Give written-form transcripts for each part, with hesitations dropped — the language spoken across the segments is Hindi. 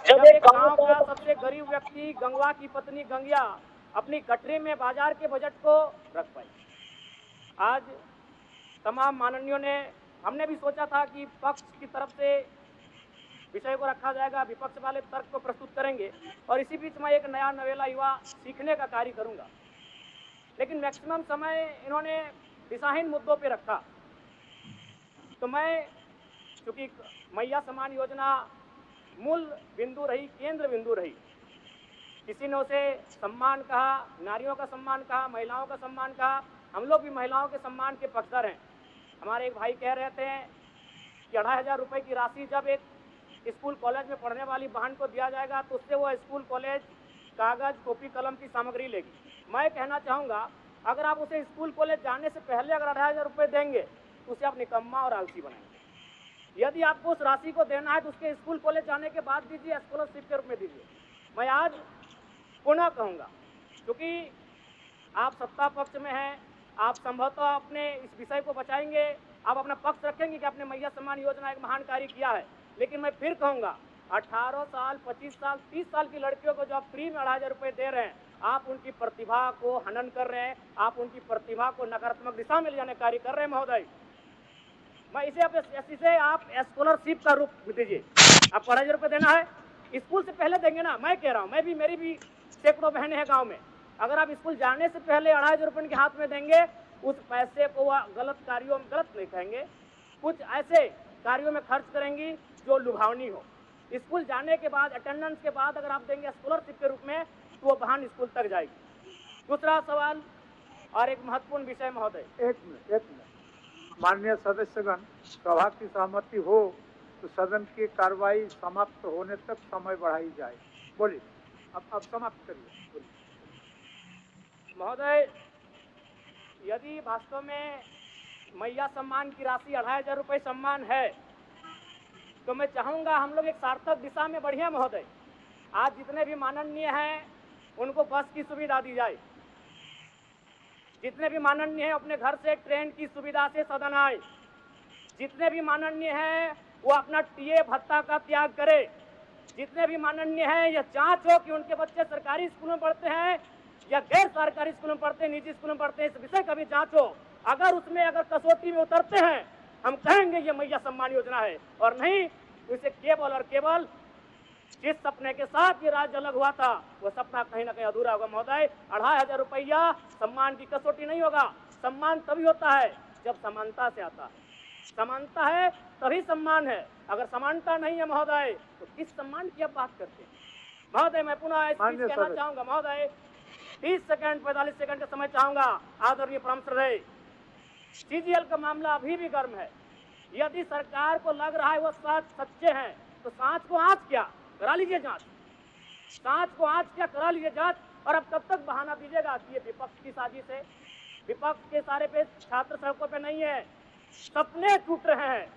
जब एक गांव का सबसे गरीब व्यक्ति गंगवा की पत्नी गंगिया अपनी गठरी में बाजार के बजट को रख पाई। आज तमाम माननीयों ने, हमने भी सोचा था कि पक्ष की तरफ से विषय को रखा जाएगा, विपक्ष वाले तर्क को प्रस्तुत करेंगे और इसी बीच मैं एक नया नवेला युवा सीखने का कार्य करूंगा। लेकिन मैक्सिमम समय इन्होंने दिशाहीन मुद्दों पे रखा, तो मैं, चूंकि मैया सम्मान योजना मूल बिंदु रही, केंद्र बिंदु रही, किसी ने उसे सम्मान कहा, नारियों का सम्मान कहा, महिलाओं का सम्मान कहा, हम लोग भी महिलाओं के सम्मान के पक्षधर हैं। हमारे एक भाई कह रहे थे कि 2500 रुपए की राशि जब एक स्कूल कॉलेज में पढ़ने वाली बहन को दिया जाएगा तो उससे वो स्कूल कॉलेज कागज कॉपी कलम की सामग्री लेगी। मैं कहना चाहूँगा, अगर आप उसे स्कूल कॉलेज जाने से पहले अगर 2500 रुपये देंगे तो उसे आप निकम्मा और आलसी बनाएंगे। यदि आपको उस राशि को देना है तो उसके स्कूल कॉलेज जाने के बाद दीजिए, स्कॉलरशिप के रूप में दीजिए। मैं आज पुनः कहूँगा, क्योंकि आप सत्ता पक्ष में हैं, आप संभवतः अपने इस विषय को बचाएंगे, आप अपना पक्ष रखेंगे कि आपने मैया सम्मान योजना एक महान कार्य किया है। लेकिन मैं फिर कहूँगा, 18 साल, 25 साल, 30 साल की लड़कियों को जो आप फ्री में 2500 रुपये दे रहे हैं, आप उनकी प्रतिभा को हनन कर रहे हैं, आप उनकी प्रतिभा को नकारात्मक दिशा में ले जाने कार्य कर रहे हैं महोदय। मैं इसे आप स्कॉलरशिप का रूप दीजिए। आपको 2500 रुपये देना है, स्कूल से पहले देंगे ना। मैं कह रहा हूँ, मेरी भी सैकड़ों बहनें हैं गाँव में, अगर आप स्कूल जाने से पहले 2500 रुपये उनके हाथ में देंगे, उस पैसे को वह गलत कार्यों में, गलत नहीं कहेंगे, कुछ ऐसे कार्यों में खर्च करेंगी जो लुभावनी हो। स्कूल जाने के बाद, अटेंडेंस के बाद अगर आप देंगे स्कॉलरशिप के रूप में, तो वो बहन स्कूल तक जाएगी। दूसरा सवाल और एक महत्वपूर्ण विषय महोदय। एक मिनट माननीय सदस्यगण, सभा की सहमति हो तो सदन की कार्रवाई समाप्त होने तक समय बढ़ाई जाए। बोलिए, अब समाप्त करिए। बोलिए महोदय, यदि वास्तव में मैया सम्मान की राशि 2500 रुपये सम्मान है तो मैं चाहूंगा हम लोग एक सार्थक दिशा में बढ़िया महोदय। आज जितने भी माननीय हैं उनको बस की सुविधा दी जाए, जितने भी माननीय हैं अपने घर से ट्रेन की सुविधा से सदन आए, जितने भी माननीय हैं वो अपना टीए भत्ता का त्याग करे, जितने भी माननीय हैं यह जांच हो कि उनके बच्चे सरकारी स्कूल में पढ़ते हैं या गैर सरकारी स्कूल में पढ़ते हैं, निजी स्कूल में पढ़ते हैं, इस विषय का भी जांच हो। अगर उसमें अगर कसौटी में उतरते हैं, हम कहेंगे ये मैया सम्मान योजना है, और नहीं तो इसे केवल और केवल जिस सपने के साथ ये राज्य अलग हुआ था वो सपना कहीं ना कहीं अधूरा होगा महोदय। 2500 रुपया सम्मान की कसौटी नहीं होगा। सम्मान तभी होता है जब समानता से आता है, समानता है तभी सम्मान है। अगर समानता नहीं है महोदय तो किस सम्मान की आप बात करते हैं महोदय। मैं पुनः कहना चाहूंगा महोदय, 30 सेकंड 45 सेकंड का समय चाहूंगा। आदरणीय परम श्रद्धेय, सीजीएल का मामला अभी भी गर्म है। यदि सरकार को लग रहा है वो सच्चे हैं तो सांच को आंच क्या करा लीजिए जांच, सांच को आंच क्या करा लीजिए जांच। और अब कब तक बहाना दीजिएगा कि ये विपक्ष की साजिश है। विपक्ष के सारे पे छात्र सड़कों पे नहीं है, सपने टूट रहे हैं,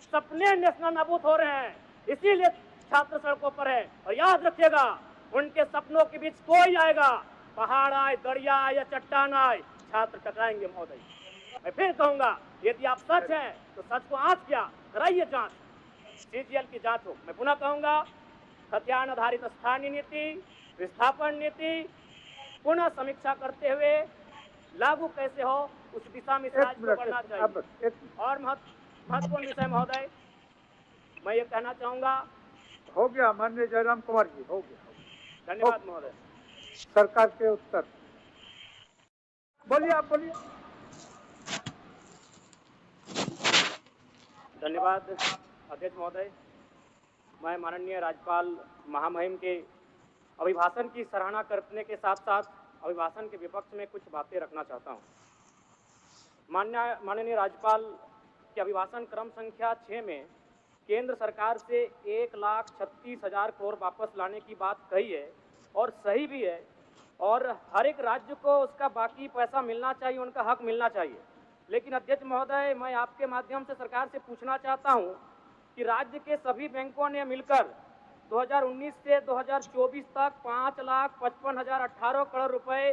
सपने नेशनल नाबूद हो रहे हैं, इसीलिए छात्र सड़कों पर है। और याद रखिएगा, उनके सपनों के बीच कोई आएगा, पहाड़ आए, दरिया आए या चट्टान आए, छात्र टकराएंगे महोदय। मैं फिर कहूंगा, यदि आप सच हैं तो सच को आंच क्या कराइए जांच, सीजीएल की जांच हो। मैं पुनः कहूंगा, खतियान आधारित स्थानीय नीति, विस्थापन नीति पुनः समीक्षा करते हुए लागू कैसे हो उस दिशा में राज्य को बढ़ना चाहिए। और महत्वपूर्ण विषय महोदय, मैं ये कहना चाहूंगा, हो गया माननीय जयराम कुमार जी, हो गया। धन्यवाद महोदय। सरकार के उत्तर बोलिए, आप बोलिए। धन्यवाद अध्यक्ष महोदय। मैं माननीय राज्यपाल महामहिम के अभिभाषण की सराहना करने के साथ साथ अभिभाषण के विपक्ष में कुछ बातें रखना चाहता हूं। माननीय राज्यपाल के अभिभाषण क्रम संख्या 6 में केंद्र सरकार से 1,36,000 करोड़ वापस लाने की बात कही है और सही भी है, और हर एक राज्य को उसका बाकी पैसा मिलना चाहिए, उनका हक मिलना चाहिए। लेकिन अध्यक्ष महोदय, मैं आपके माध्यम से सरकार से पूछना चाहता हूं कि राज्य के सभी बैंकों ने मिलकर 2019 से 2024 तक 5,55,018 करोड़ रुपए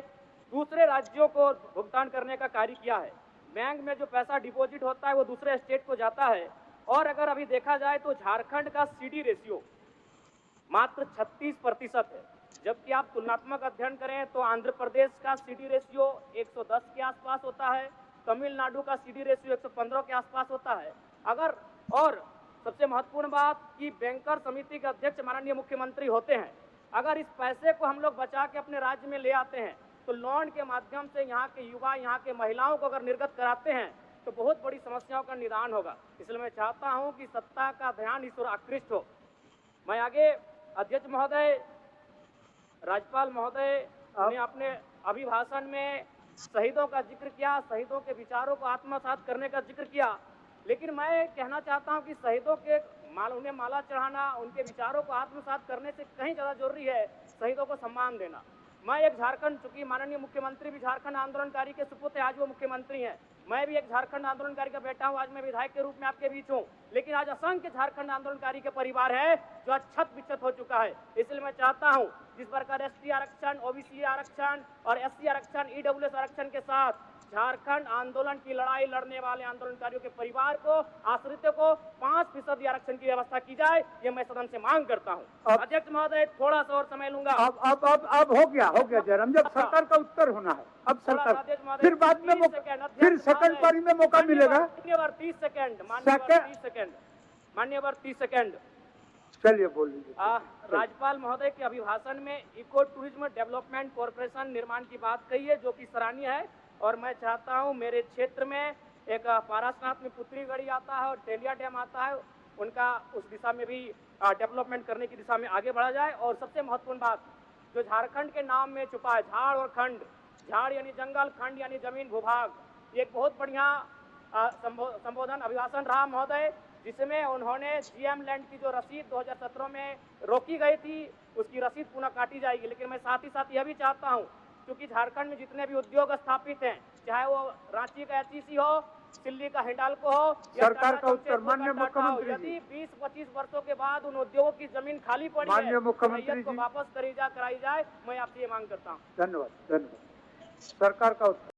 दूसरे राज्यों को भुगतान करने का कार्य किया है। बैंक में जो पैसा डिपॉजिट होता है वो दूसरे स्टेट को जाता है। और अगर अभी देखा जाए तो झारखंड का सीडी रेशियो मात्र 36% है। जबकि आप तुलनात्मक अध्ययन करें तो आंध्र प्रदेश का सीडी रेशियो 110 के आसपास होता है, तमिलनाडु का सीडी रेशियो 115 के आसपास होता है। अगर और सबसे महत्वपूर्ण बात कि बैंकर समिति के अध्यक्ष माननीय मुख्यमंत्री होते हैं। अगर इस पैसे को हम लोग बचा के अपने राज्य में ले आते हैं तो लोन के माध्यम से यहाँ के युवा, यहाँ के महिलाओं को अगर निर्गत कराते हैं तो बहुत बड़ी समस्याओं का निदान होगा। इसलिए मैं चाहता हूँ कि सत्ता का ध्यान इस ओर आकृष्ट हो। मैं आगे अध्यक्ष महोदय, राज्यपाल महोदय ने अपने अभिभाषण में शहीदों का जिक्र किया, शहीदों के विचारों को आत्मसात करने का जिक्र किया, लेकिन मैं कहना चाहता हूं कि शहीदों के उन्हें माला चढ़ाना, उनके विचारों को आत्मसात करने से कहीं ज्यादा जरूरी है शहीदों को सम्मान देना। मैं एक झारखंड, चूंकि माननीय मुख्यमंत्री भी झारखंड आंदोलनकारी के सुपुत्र हैं, आज वो मुख्यमंत्री हैं, मैं भी एक झारखंड आंदोलनकारी का बेटा हूं, आज मैं विधायक के रूप में आपके बीच हूं, लेकिन आज असंख्य झारखंड आंदोलनकारी के परिवार है जो आज छत बिछत हो चुका है। इसलिए मैं चाहता हूं जिस प्रकार एसटी आरक्षण, ओबीसी आरक्षण और एससी आरक्षण, ईडब्ल्यूएस आरक्षण के साथ झारखंड आंदोलन की लड़ाई लड़ने वाले आंदोलनकारियों के परिवार को, आश्रितों को 5% आरक्षण की व्यवस्था की जाए, ये मैं सदन से मांग करता हूं। अध्यक्ष महोदय, थोड़ा सा और समय लूंगा। अब हो गया जयराम, जब सरकार का उत्तर होना है, अब सरकार फिर बाद में फिर सेकंड पारी में मौका मिलेगा। मान्यवर 30 सेकंड, मान्यवर 30 सेकंड। चलिए बोल लीजिए। राज्यपाल महोदय के अभिभाषण में इको टूरिज्म डेवलपमेंट कॉर्पोरेशन निर्माण की बात कही है, जो कि सराहनीय है। और मैं चाहता हूं मेरे क्षेत्र में एक पारासनाथ में पुत्री गढ़ी आता है और टेलिया डैम आता है, उनका उस दिशा में भी डेवलपमेंट करने की दिशा में आगे बढ़ा जाए। और सबसे महत्वपूर्ण बात जो झारखंड के नाम में छुपा है, झाड़ और खंड, झाड़ यानी जंगल, खंड यानी जमीन भूभाग, ये एक बहुत बढ़िया संबोधन अभिभाषण रहा महोदय, जिसमें उन्होंने जीएम लैंड की जो रसीद 2017 में रोकी गई थी उसकी रसीद पुनः काटी जाएगी। लेकिन मैं साथ ही साथ यह भी चाहता हूं, क्योंकि झारखंड में जितने भी उद्योग स्थापित हैं, चाहे वो रांची का एचईसी हो, दिल्ली का हिंडाल्को हो, सरकार का उत्तर माननीय मुख्यमंत्री जी, यदि 20-25 वर्षों के बाद उन उद्योगों की जमीन खाली पड़ी है, माननीय मुख्यमंत्री को वापस कराई जाए, मैं आपसे ये मांग करता हूँ। धन्यवाद। सरकार का उत्तर।